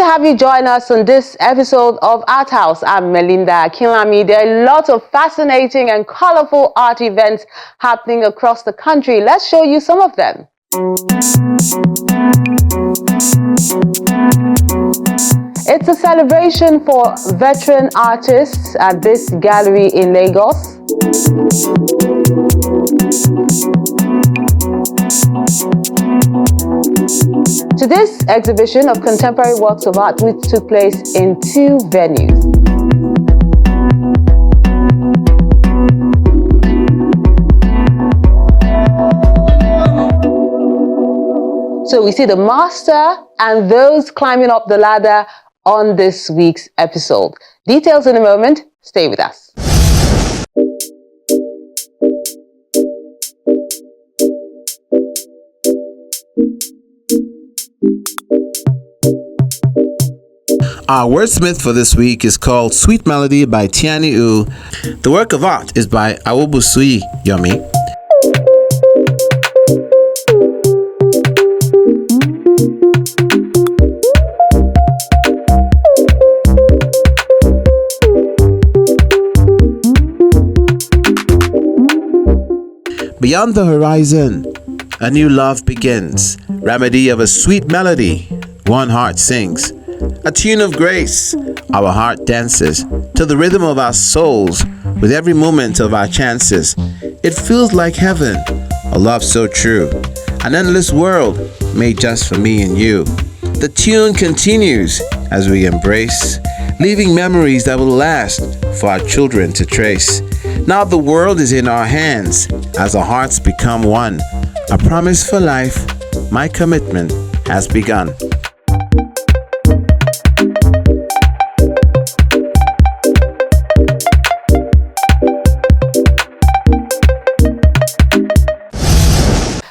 have you join us on this episode of Art House. I'm Melinda Akinlami. There are lots of fascinating and colorful art events happening across the country. Let's show you some of them. It's a celebration for veteran artists at this gallery in Lagos. To this exhibition of contemporary works of art, which took place in 2 venues. So we see the master and those climbing up the ladder on this week's episode. Details in a moment. Stay with us. Our wordsmith for this week is called Sweet Melody by Tiani U. The work of art is by Awobusui Yomi. Beyond the horizon, a new love begins. Remedy of a sweet melody, one heart sings. A tune of grace, our heart dances to the rhythm of our souls with every moment of our chances. It feels like heaven, a love so true, an endless world made just for me and you. The tune continues as we embrace, leaving memories that will last for our children to trace. Now the world is in our hands as our hearts become one. A promise for life, my commitment has begun.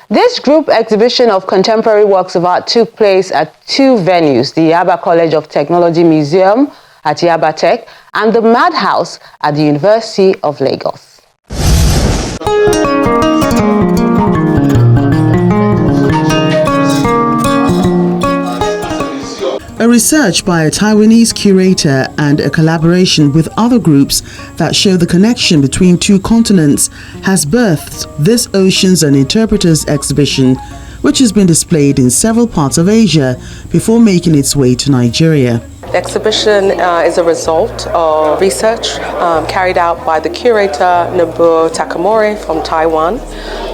This group exhibition of contemporary works of art took place at 2 venues, the Yaba College of Technology Museum at Yaba Tech and the Madhouse at the University of Lagos. A research by a Taiwanese curator and a collaboration with other groups that show the connection between 2 continents has birthed this Oceans and Interpreters exhibition, which has been displayed in several parts of Asia before making its way to Nigeria. The exhibition is a result of research carried out by the curator Nobuo Takamori from Taiwan,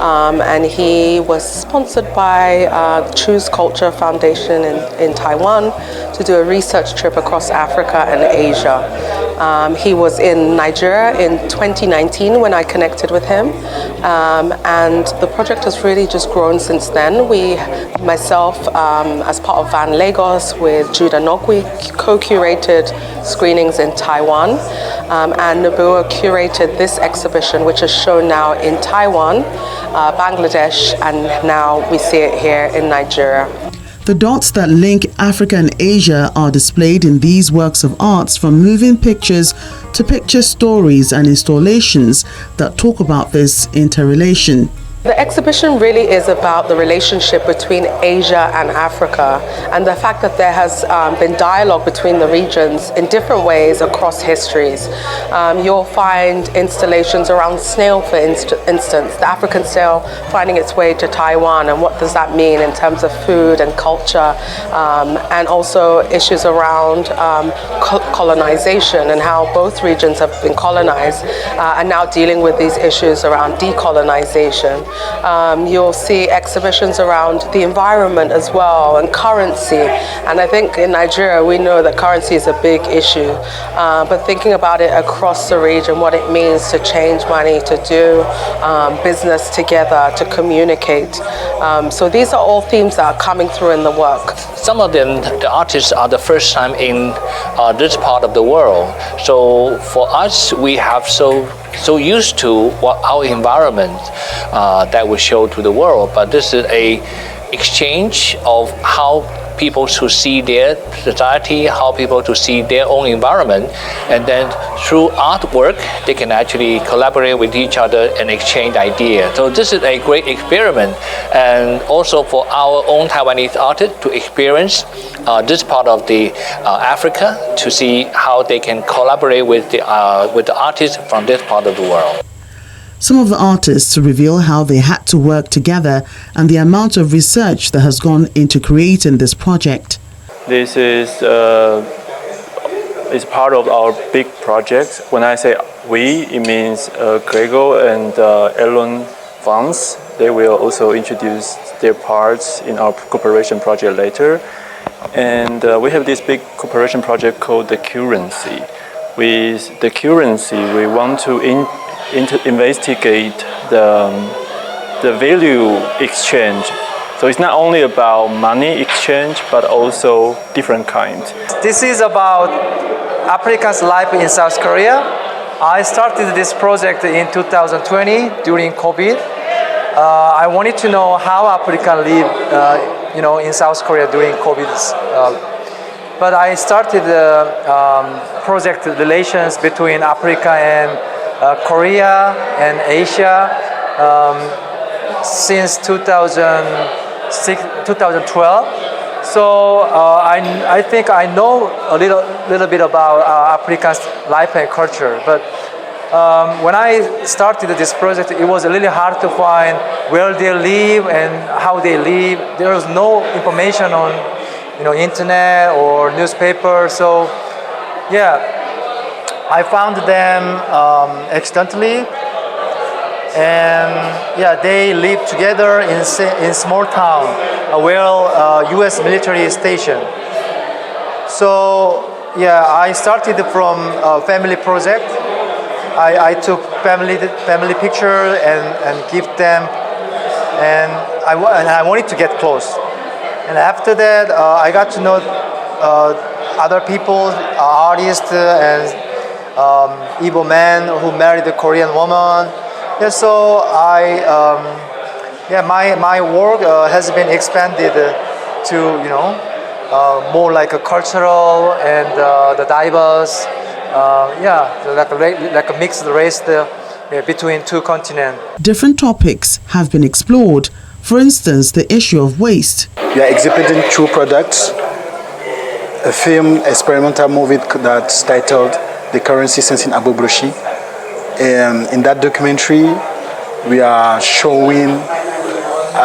and he was sponsored by the Choose Culture Foundation in Taiwan to do a research trip across Africa and Asia. He was in Nigeria in 2019 when I connected with him, and the project has really just grown since then. Myself, as part of Van Lagos with Judah Nogwi, co-curated screenings in Taiwan, and Nobuo curated this exhibition, which is shown now in Taiwan, Bangladesh, and now we see it here in Nigeria. The dots that link Africa and Asia are displayed in these works of arts, from moving pictures to picture stories and installations that talk about this interrelation. The exhibition really is about the relationship between Asia and Africa, and the fact that there has been dialogue between the regions in different ways across histories. You'll find installations around snail, for instance, the African snail finding its way to Taiwan, and what does that mean in terms of food and culture, and also issues around colonization and how both regions have been colonized and now dealing with these issues around decolonization. You'll see exhibitions around the environment as well, and currency. And I think in Nigeria we know that currency is a big issue, but thinking about it across the region, what it means to change money, to do business together, to communicate. So these are all themes that are coming through in the work. Some of them, the artists are the first time in this part of the world. So for us, we have so used to what our environment that we show to the world. But this is a exchange of how people to see their society, how people to see their own environment, and then through artwork they can actually collaborate with each other and exchange ideas. So this is a great experiment, and also for our own Taiwanese artists to experience this part of the Africa, to see how they can collaborate with the artists from this part of the world. Some of the artists reveal how they had to work together and the amount of research that has gone into creating this project. This is part of our big project. When I say we, it means Gregor and Elon Vance. They will also introduce their parts in our cooperation project later. And we have this big cooperation project called the Currency. With the Currency, we want to investigate the value exchange. So it's not only about money exchange, but also different kinds. This is about Africans' life in South Korea. I started this project in 2020 during COVID. I wanted to know how Africans live, in South Korea during COVID. But I started the project relations between Africa and Korea and Asia since 2012. So I think I know a little bit about Africa's life and culture. But when I started this project, it was really hard to find where they live and how they live. There was no information on internet or newspaper. So yeah. I found them accidentally, and yeah, they live together in small town where U.S. military is stationed. So yeah, I started from a family project. I took family picture and give them, and I wanted to get close. And after that, I got to know other people, artists and Igbo man who married a Korean woman. Yeah, so my work has been expanded to more like a cultural and the diverse, like a mixed race between two continents. Different topics have been explored. For instance, the issue of waste. We are exhibiting two products: a film experimental movie that's titled The Currency Sensing Abobroshi. In that documentary, we are showing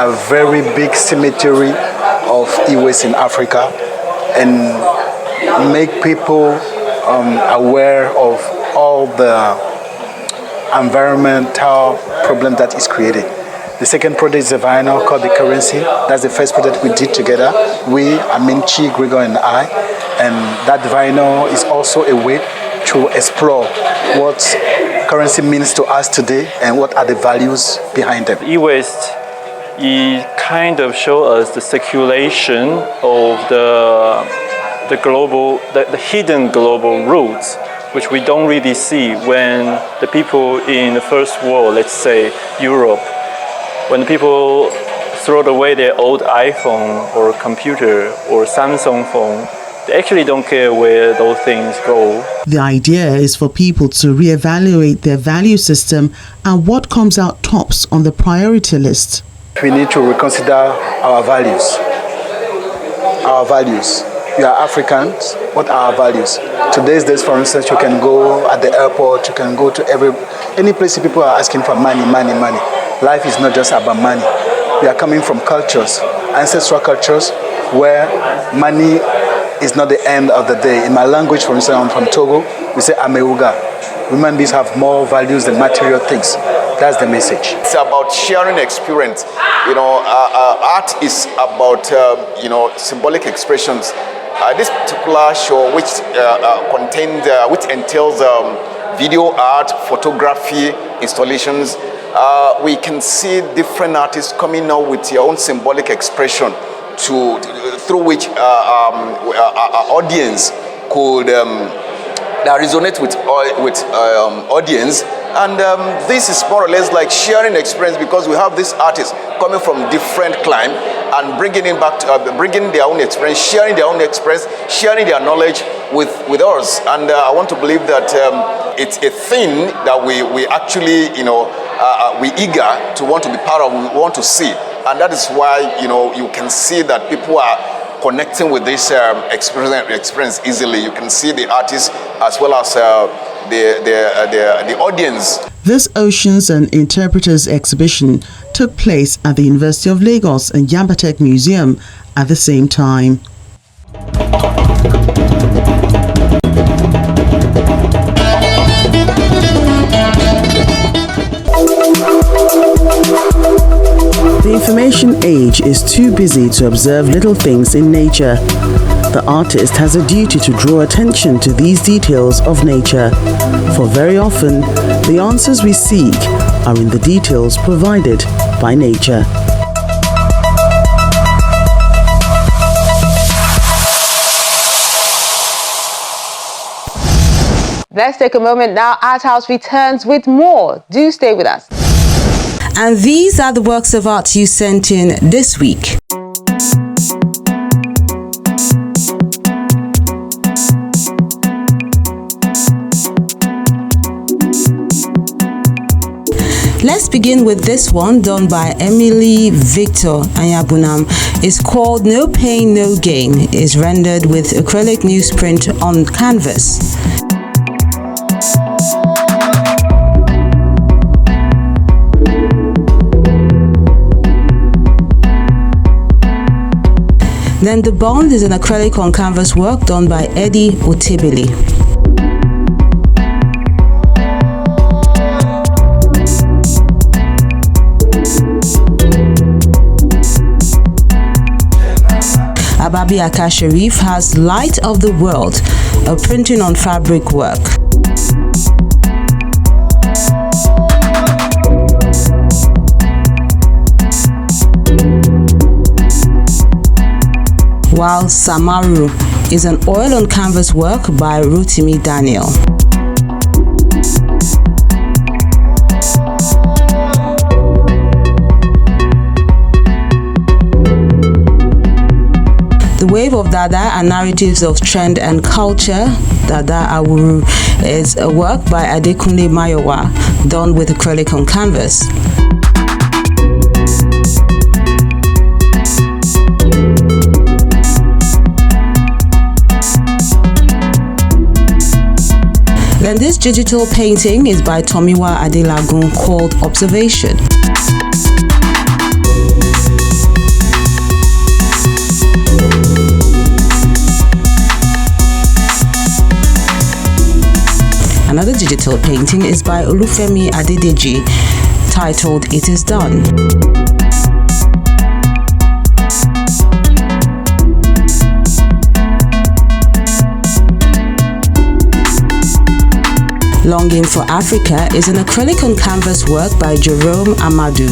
a very big cemetery of e-waste in Africa and make people aware of all the environmental problem that is created. The second project is a vinyl called The Currency. That's the first project we did together. We, Chi, Gregor, and I. And that vinyl is also a way to explore what currency means to us today and what are the values behind them. E-waste, it kind of shows us the circulation of the hidden global roots, which we don't really see when the people in the first world, let's say Europe, when the people throw away their old iPhone or computer or Samsung phone, they actually don't care where those things go. The idea is for people to reevaluate their value system and what comes out tops on the priority list. We need to reconsider our values. Our values. We are Africans. What are our values? Today's days, for instance, you can go at the airport, you can go to any place people are asking for money, money, money. Life is not just about money. We are coming from cultures, ancestral cultures, where money is not the end of the day. In my language, for instance, I'm from Togo, we say Ameuga. Human beings have more values than material things. That's the message. It's about sharing experience. Art is about, symbolic expressions. This particular show, which entails video art, photography, installations, we can see different artists coming out with their own symbolic expression through which our audience could resonate with audience. And this is more or less like sharing experience, because we have these artists coming from different climes, and bringing it back to bringing their own experience, sharing their own experience, sharing their knowledge with us. And I want to believe that it's a thing that we actually, we eager to want to be part of, we want to see. And that is why, you can see that people are connecting with this experience easily. You can see the artists as well as the audience. This Oceans and Interpreters exhibition took place at the University of Lagos and Yabatech Museum at the same time. The information age is too busy to observe little things in nature. The artist has a duty to draw attention to these details of nature, for very often, the answers we seek are in the details provided by nature. Let's take a moment now. Art House returns with more. Do stay with us. And these are the works of art you sent in this week. Let's begin with this one done by Emily Victor Anyabunam. It's called No Pain, No Gain. It's rendered with acrylic newsprint on canvas. Then the bond is an acrylic on canvas work done by Eddie Otebele. Ababi Aka Sharif has Light of the World, a printing on fabric work. While Samaru is an oil on canvas work by Rotimi Daniel. The Wave of Dada and Narratives of Trend and Culture, Dada Awuru, is a work by Adekunle Mayowa, done with acrylic on canvas. Then this digital painting is by Tomiwa Adelagun called Observation. Another digital painting is by Olufemi Adedeji, titled It Is Done. Longing for Africa is an acrylic on canvas work by Jerome Amadou.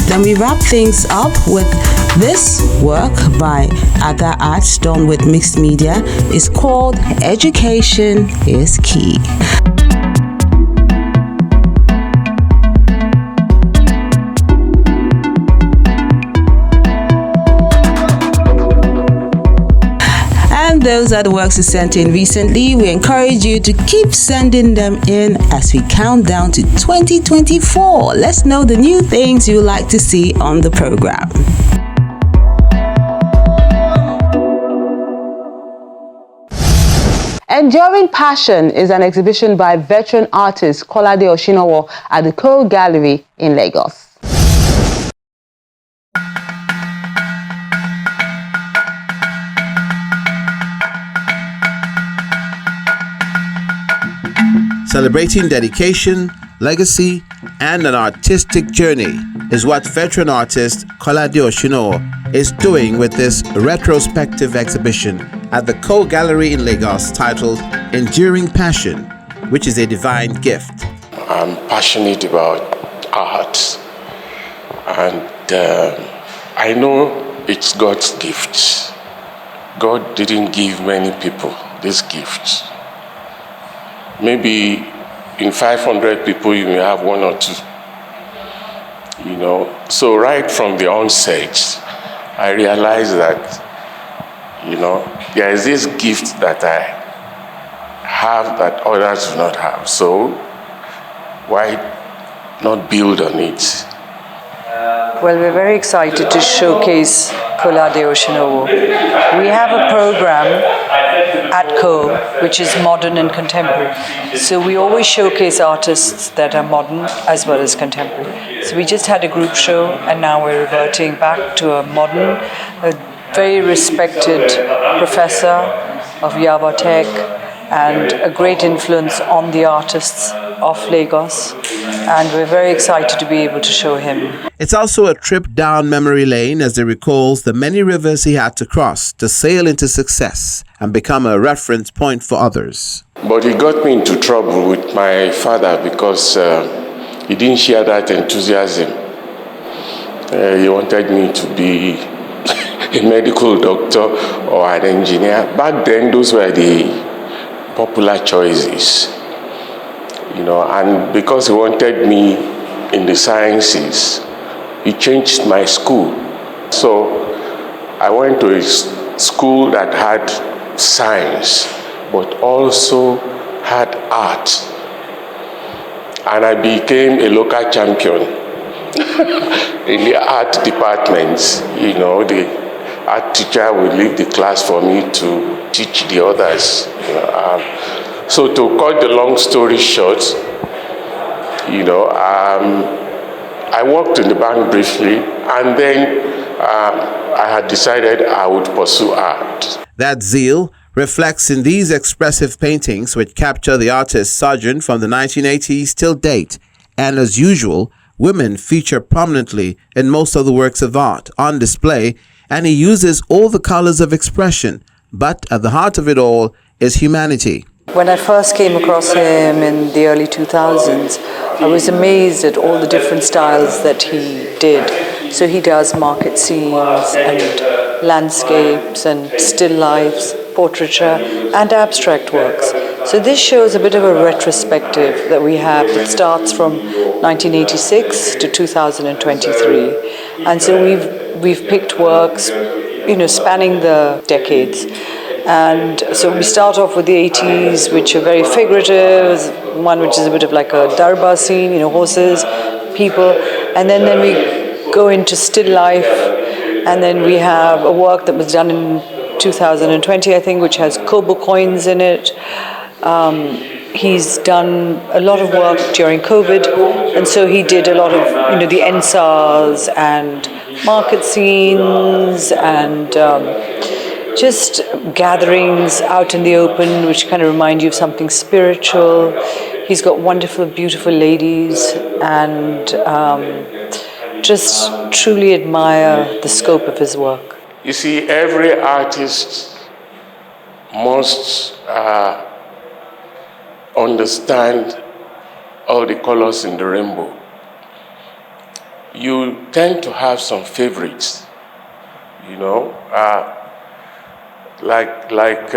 Then we wrap things up with this work by Ada Arts done with mixed media. It's called Education is Key. And those are the works you sent in recently. We encourage you to keep sending them in as we count down to 2024. Let's know the new things you like to see on the program. Enduring Passion is an exhibition by veteran artist Kolade Oshinowo at the Co Gallery in Lagos. Celebrating dedication, legacy, and an artistic journey is what veteran artist Kolade Oshinowo is doing with this retrospective exhibition at the Co Gallery in Lagos titled Enduring Passion, which is a divine gift. I'm passionate about art, and I know it's God's gift. God didn't give many people this gift. Maybe in 500 people, you may have one or two. So right from the onset, I realized that, there is this gift that I have that others do not have. So why not build on it? Well, we're very excited to showcase Kolade Oshinowo. We have a program at Co, which is modern and contemporary. So we always showcase artists that are modern as well as contemporary. So we just had a group show, and now we're reverting back to a modern, a very respected professor of Yaba Tech, and a great influence on the artists of Lagos. And we're very excited to be able to show him. It's also a trip down memory lane as he recalls the many rivers he had to cross to sail into success and become a reference point for others. But he got me into trouble with my father because he didn't share that enthusiasm. He wanted me to be a medical doctor or an engineer. Back then, those were the popular choices, and because he wanted me in the sciences, he changed my school. So I went to a school that had science, but also had art. And I became a local champion in the art department. The art teacher would leave the class for me to teach the others. So to cut the long story short, I worked in the bank briefly, and then I had decided I would pursue art. That zeal reflects in these expressive paintings which capture the artist's sojourn from the 1980s till date. And as usual, women feature prominently in most of the works of art on display, and he uses all the colors of expression. But at the heart of it all is humanity. When I first came across him in the early 2000s, I was amazed at all the different styles that he did. So he does market scenes and landscapes and still lifes, portraiture and abstract works. So this shows a bit of a retrospective that we have that starts from 1986 to 2023. And so we've picked works, spanning the decades. And so we start off with the 80s, which are very figurative, one which is a bit of like a darbar scene, horses, people. And then we go into still life, and then we have a work that was done in 2020, I think, which has kobo coins in it. He's done a lot of work during COVID, and so he did a lot of, the NSARs and market scenes and just gatherings out in the open, which kind of remind you of something spiritual. He's got wonderful, beautiful ladies, and just truly admire the scope of his work. You see, every artist must understand all the colors in the rainbow. You tend to have some favorites, like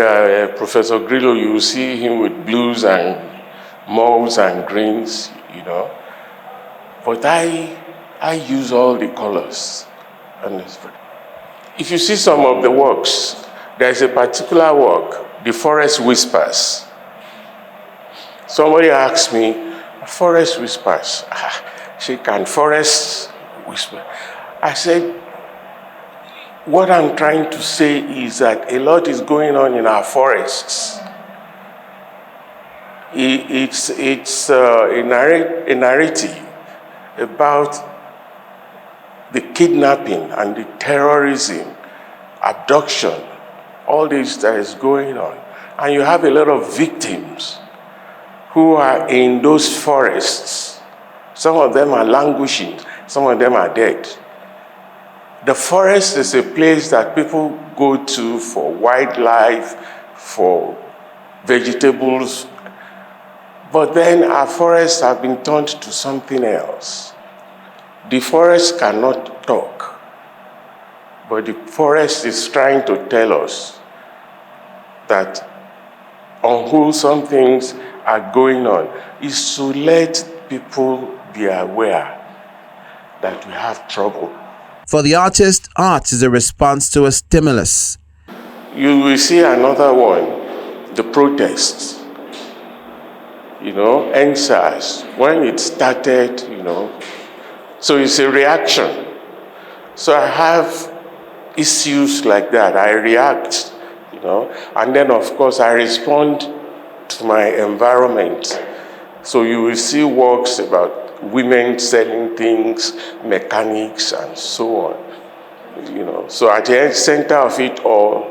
Professor Grillo. You see him with blues and mauves and greens, But I use all the colors. And if you see some of the works, there's a particular work, The Forest Whispers. Somebody asked me, Forest Whispers? She can forest whisper. I said, what I'm trying to say is that a lot is going on in our forests. It's a narrative about the kidnapping and the terrorism, abduction, all this that is going on. And you have a lot of victims who are in those forests. Some of them are languishing, some of them are dead. The forest is a place that people go to for wildlife, for vegetables, but then our forests have been turned to something else. The forest cannot talk, but the forest is trying to tell us that unwholesome things are going on, is to let people be aware that we have trouble. For the artist, art is a response to a stimulus. You will see another one, the protests. NSAS, when it started, so it's a reaction. So I have issues like that. I react, and then of course I respond to my environment. So you will see works about women selling things, mechanics, and so on. So at the center of it all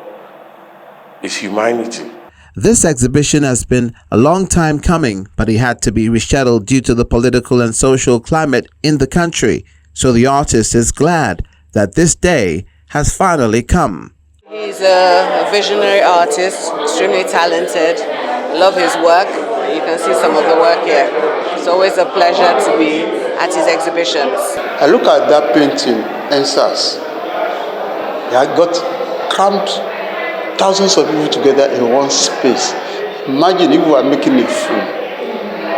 is humanity. This exhibition has been a long time coming, but it had to be rescheduled due to the political and social climate in the country. So the artist is glad that this day has finally come. He's a visionary artist, extremely talented. Love his work. You can see some of the work here. It's always a pleasure to be at his exhibitions. I look at that painting, NSAS. I got cramped thousands of people together in one space. Imagine if we were making a film.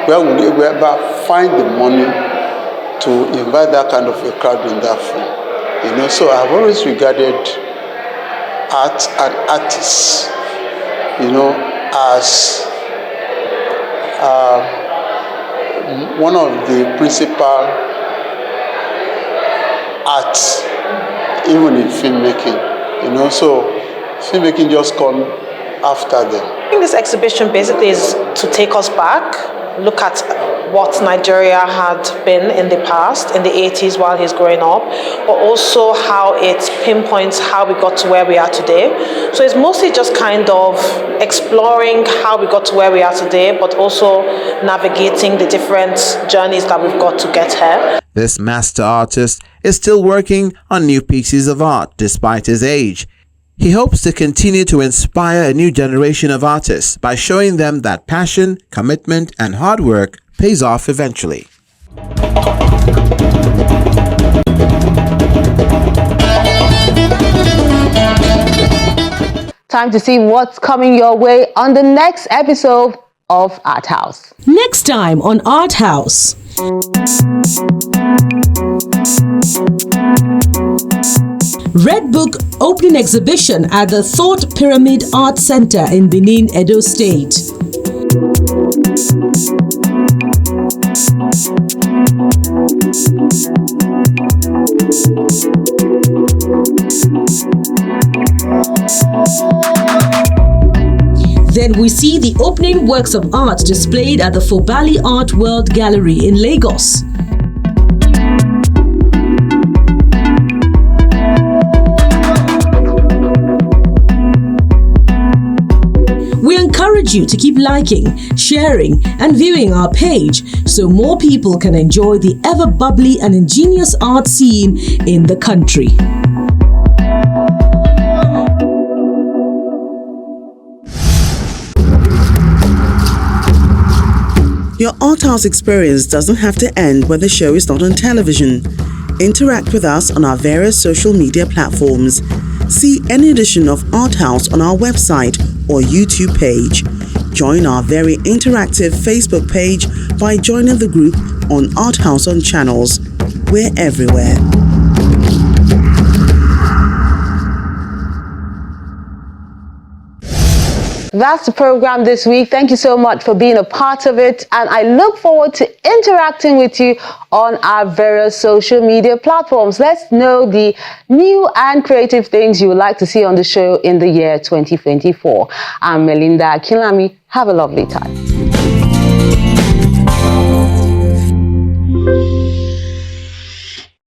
Where would we ever find the money to invite that kind of a crowd in that film? So I've always regarded art and artists, as one of the principal arts, even in filmmaking. So filmmaking just come after them. I think this exhibition basically is to take us back, look at what Nigeria had been in the past, in the 80s while he's growing up, but also how it pinpoints how we got to where we are today. So it's mostly just kind of exploring how we got to where we are today, but also navigating the different journeys that we've got to get here. This master artist is still working on new pieces of art despite his age. He hopes to continue to inspire a new generation of artists by showing them that passion, commitment, and hard work pays off eventually. Time to see what's coming your way on the next episode of Art House. Next time on Art House. Red Book opening exhibition at the Thought Pyramid Art Center in Benin, Edo State. Then we see the opening works of art displayed at the Fobali Art World Gallery in Lagos. We encourage you to keep liking, sharing, and viewing our page so more people can enjoy the ever bubbly and ingenious art scene in the country. Your Art House experience doesn't have to end when the show is not on television. Interact with us on our various social media platforms. See any edition of Art House on our website or YouTube page. Join our very interactive Facebook page by joining the group on Art House on Channels. We're everywhere. That's the program this week. Thank you so much for being a part of it. And I look forward to interacting with you on our various social media platforms. Let's know the new and creative things you would like to see on the show in the year 2024. I'm Melinda Akinlami. Have a lovely time.